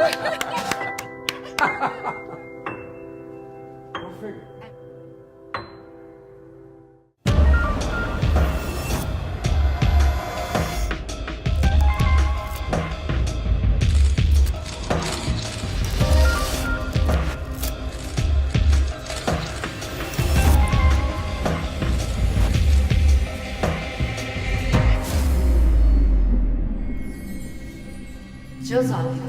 Go figure. Chills on you.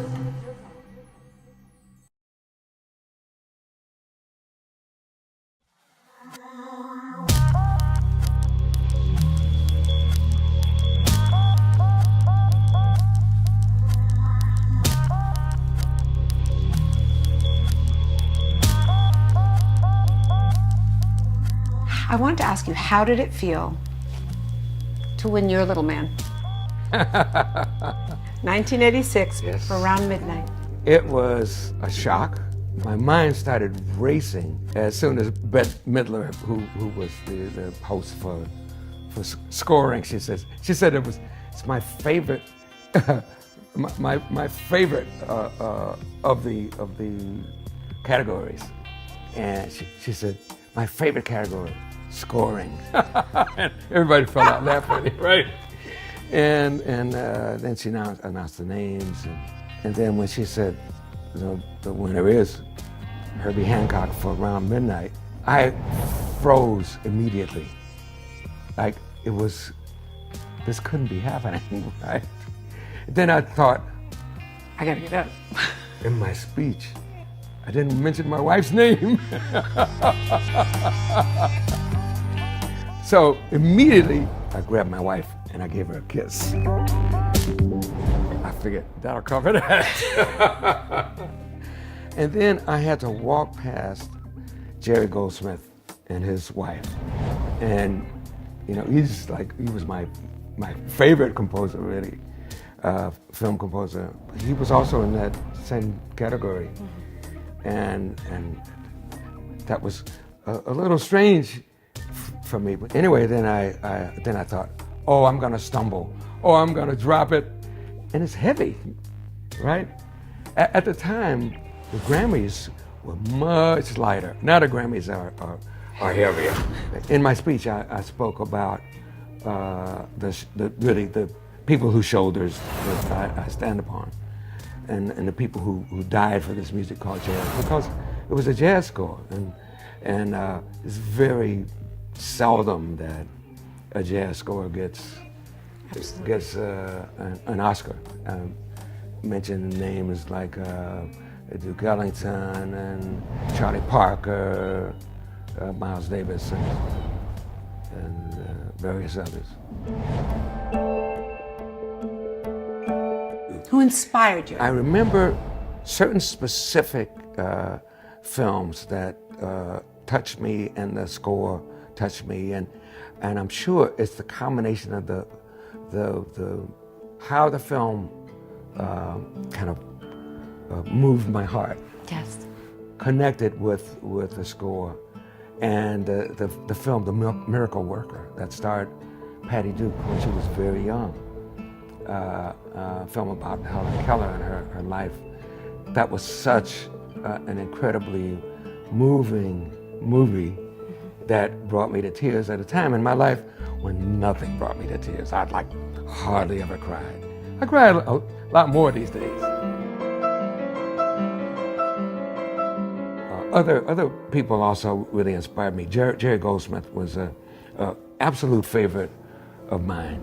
I wanted to ask you, how did it feel to win Your Little Man? 1986, Yes. around midnight. It was a shock. My mind started racing as soon as Bette Midler, who was the host for scoring, she said it's my favorite, my favorite of the categories, and she said my favorite category, scoring. And everybody fell out laughing, right? And then she announced the names, and then when she said, the winner is Herbie Hancock for Around Midnight, I froze immediately. Like this couldn't be happening, right? Then I thought, I gotta get up. In my speech, I didn't mention my wife's name. So immediately, I grabbed my wife and I gave her a kiss. I figured that'll cover that. And then I had to walk past Jerry Goldsmith and his wife. And he was my favorite composer, really, film composer. He was also in that same category. And that was a little strange for me. But anyway, then I thought, oh, I'm gonna stumble. Oh, I'm gonna drop it. And it's heavy, right? At the time, the Grammys were much lighter. Now the Grammys are heavier. In my speech, I spoke about the people whose shoulders that I stand upon, and the people who died for this music called jazz, because it was a jazz score, and it's very seldom that a jazz score gets an Oscar. Mention names like Duke Ellington and Charlie Parker, Miles Davis, and various others. Who inspired you? I remember certain specific films that touched me, and the score touched me, and I'm sure it's the combination of the how the film kind of moved my heart. Yes. Connected with the score, and the film The Miracle Worker that starred Patty Duke when she was very young. A film about Helen Keller and her life. That was such an incredibly moving movie that brought me to tears at a time in my life when nothing brought me to tears. I'd hardly ever cried. I cry a lot more these days. Other people also really inspired me. Jerry Goldsmith was an absolute favorite of mine.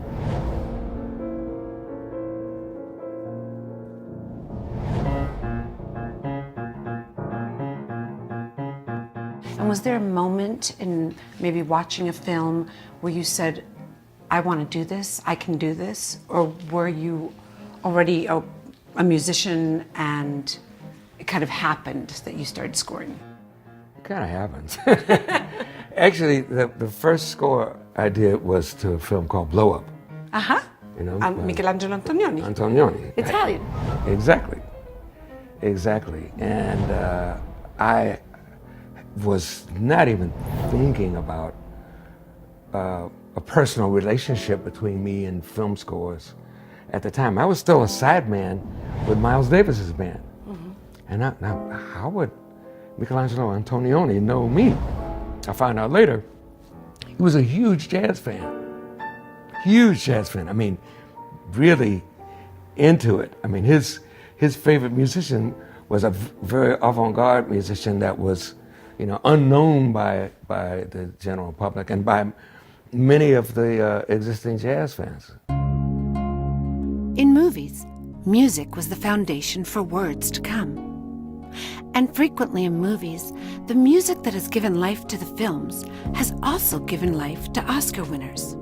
And was there a moment in maybe watching a film where you said, I want to do this, I can do this? Or were you already a musician and it kind of happened that you started scoring? It kind of happens. Actually, the first score I did was to a film called Blow Up. Uh-huh. Michelangelo Antonioni. Antonioni. Italian. Exactly. And I was not even thinking about a personal relationship between me and film scores at the time. I was still a sideman with Miles Davis's band. And now, how would Michelangelo Antonioni know me? I found out later, he was a huge jazz fan. Huge jazz fan. I mean, really into it. I mean, his favorite musician was a very avant-garde musician that was, unknown by the general public and by many of the existing jazz fans. In movies, music was the foundation for words to come. And frequently in movies, the music that has given life to the films has also given life to Oscar winners.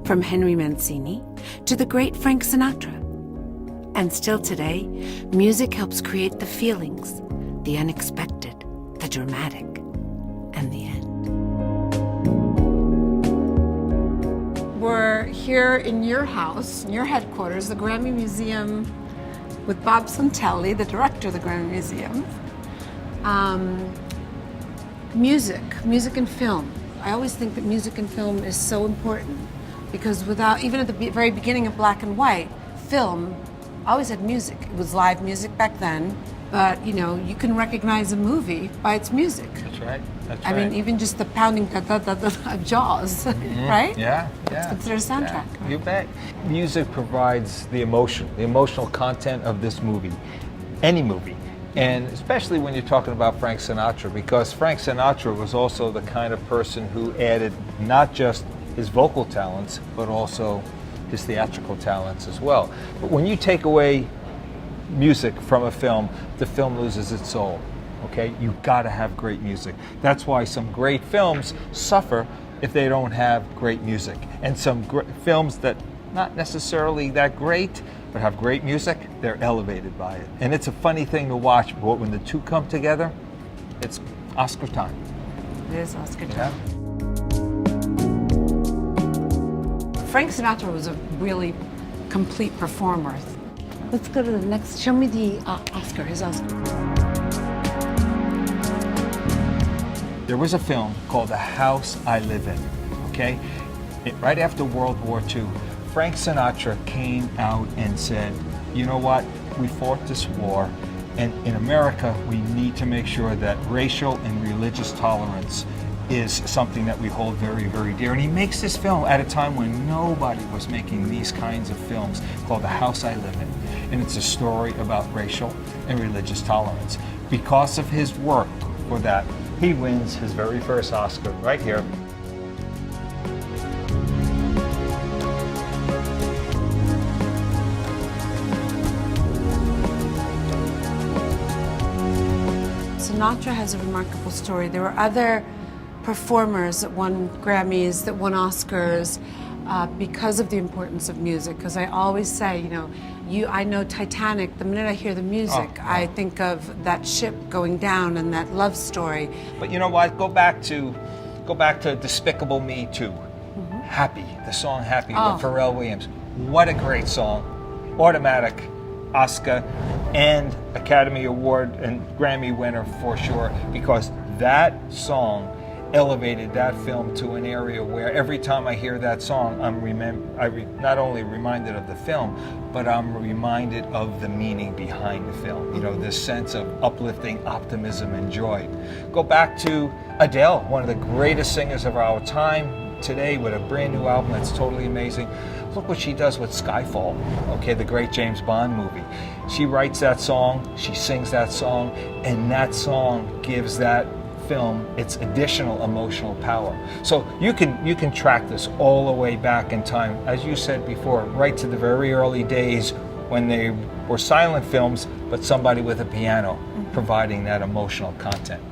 From Henry Mancini to the great Frank Sinatra. And still today, music helps create the feelings, the unexpected, the dramatic, and the end. We're here in your house, in your headquarters, the Grammy Museum, with Bob Santelli, the director of the Grammy Museum. Music and film. I always think that music and film is so important because even at the very beginning of black and white, film always had music. It was live music back then, but you can recognize a movie by its music. That's right. I mean, even just the pounding of Jaws, right? Yeah. It's considered a soundtrack. Yeah, you bet. Music provides the emotional content of this movie, any movie. And especially when you're talking about Frank Sinatra, because Frank Sinatra was also the kind of person who added not just his vocal talents, but also his theatrical talents as well. But when you take away music from a film, the film loses its soul. Okay, you gotta have great music. That's why some great films suffer if they don't have great music. And some films that not necessarily that great, but have great music, they're elevated by it. And it's a funny thing to watch, but when the two come together, it's Oscar time. It is Oscar time. Yeah. Frank Sinatra was a really complete performer. Let's go to the next. Show me the his Oscar. There was a film called The House I Live In, okay? Right after World War II, Frank Sinatra came out and said, you know what, we fought this war, and in America, we need to make sure that racial and religious tolerance is something that we hold very, very dear. And he makes this film at a time when nobody was making these kinds of films, called The House I Live In. And it's a story about racial and religious tolerance. Because of his work for that, he wins his very first Oscar right here. Sinatra has a remarkable story. There were other performers that won Grammys, that won Oscars because of the importance of music. Because I always say, I know Titanic, the minute I hear the music, I think of that ship going down and that love story. But you know what? Go back to Despicable Me 2. Mm-hmm. Happy, the song Happy with Pharrell Williams. What a great song. Automatic Oscar and Academy Award and Grammy winner for sure, because that song elevated that film to an area where every time I hear that song, I'm not only reminded of the film, but I'm reminded of the meaning behind the film. This sense of uplifting optimism and joy. Go back to Adele, one of the greatest singers of our time today, with a brand new album that's totally amazing. Look what she does with Skyfall, okay, the great James Bond movie. She writes that song, she sings that song, and that song gives that film its additional emotional power. So you can track this all the way back in time, as you said before, right to the very early days when they were silent films, but somebody with a piano providing that emotional content.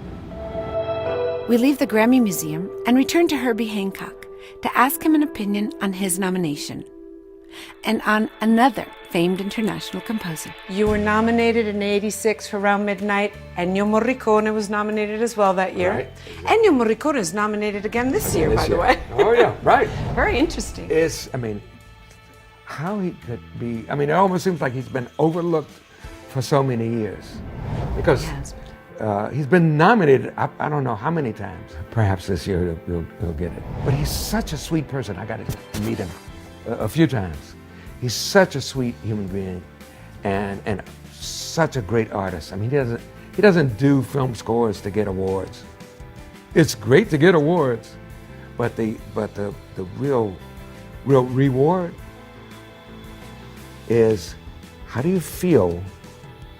We leave the Grammy Museum and return to Herbie Hancock to ask him an opinion on his nomination and on another famed international composer. You were nominated in '86 for Around Midnight. Ennio Morricone was nominated as well that year. Right. Ennio Morricone is nominated again this year, by the way. Oh yeah, right. Very interesting. How he could be, it almost seems like he's been overlooked for so many years. Because he's been nominated, I don't know how many times. Perhaps this year he'll get it. But he's such a sweet person. I got to meet him a few times. He's such a sweet human being and such a great artist. I mean, he doesn't do film scores to get awards. It's great to get awards, but the real reward is, how do you feel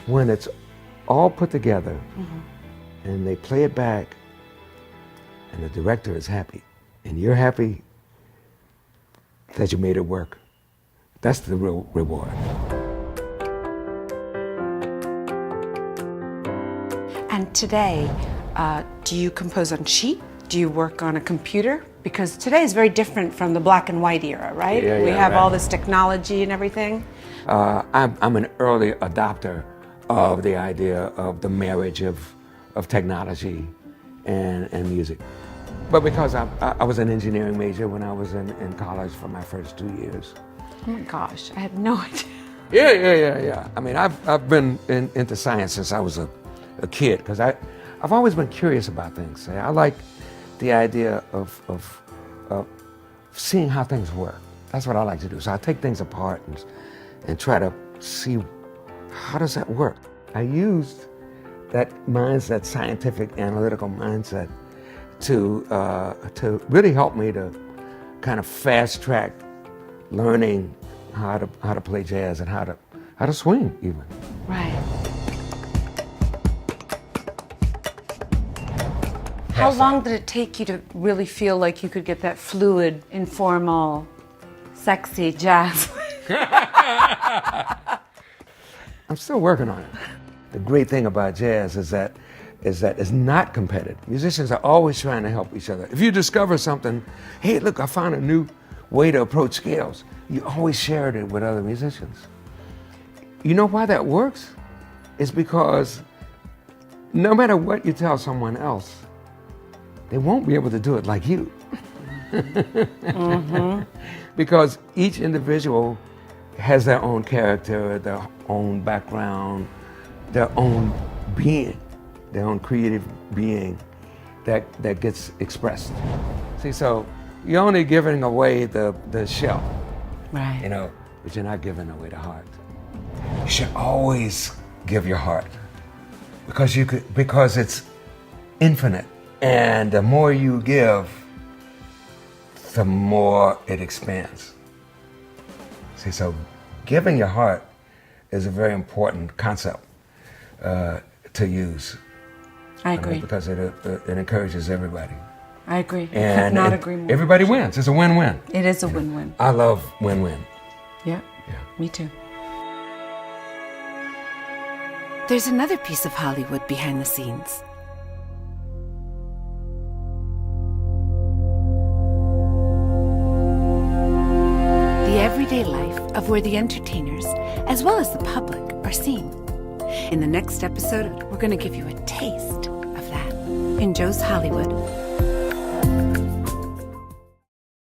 when it's all put together and they play it back and the director is happy and you're happy that you made it work? That's the real reward. And today, do you compose on sheet? Do you work on a computer? Because today is very different from the black and white era, right? Yeah, we yeah, have right. all this technology and everything. I'm an early adopter of the idea of the marriage of technology and music. But because I was an engineering major when I was in college for my first 2 years. Oh my gosh, I had no idea. Yeah. I mean, I've been into science since I was a kid, because I've always been curious about things. I like the idea of seeing how things work. That's what I like to do. So I take things apart and try to see, how does that work? I used that mindset, scientific, analytical mindset, to really help me to kind of fast track learning how to play jazz and how to swing even. Right. How long did it take you to really feel like you could get that fluid, informal, sexy jazz? I'm still working on it. The great thing about jazz is that it's not competitive. Musicians are always trying to help each other. If you discover something, hey, look, I found a new way to approach scales, you always share it with other musicians. You know why that works? It's because no matter what you tell someone else, they won't be able to do it like you. Because each individual has their own character, their own background, their own being, their own creative being that gets expressed. See, so you're only giving away the shell, Right. you know, but you're not giving away the heart. You should always give your heart, because it's infinite. And the more you give, the more it expands. See, so giving your heart is a very important concept to use. I agree. Because it encourages everybody. I agree. I And could not agree more. everybody wins. It's a win-win. It is a win-win. I love win-win. Yeah. Yeah. Me too. There's another piece of Hollywood behind the scenes. The everyday life of where the entertainers, as well as the public, are seen. In the next episode, we're going to give you a taste of that in Joe's Hollywood.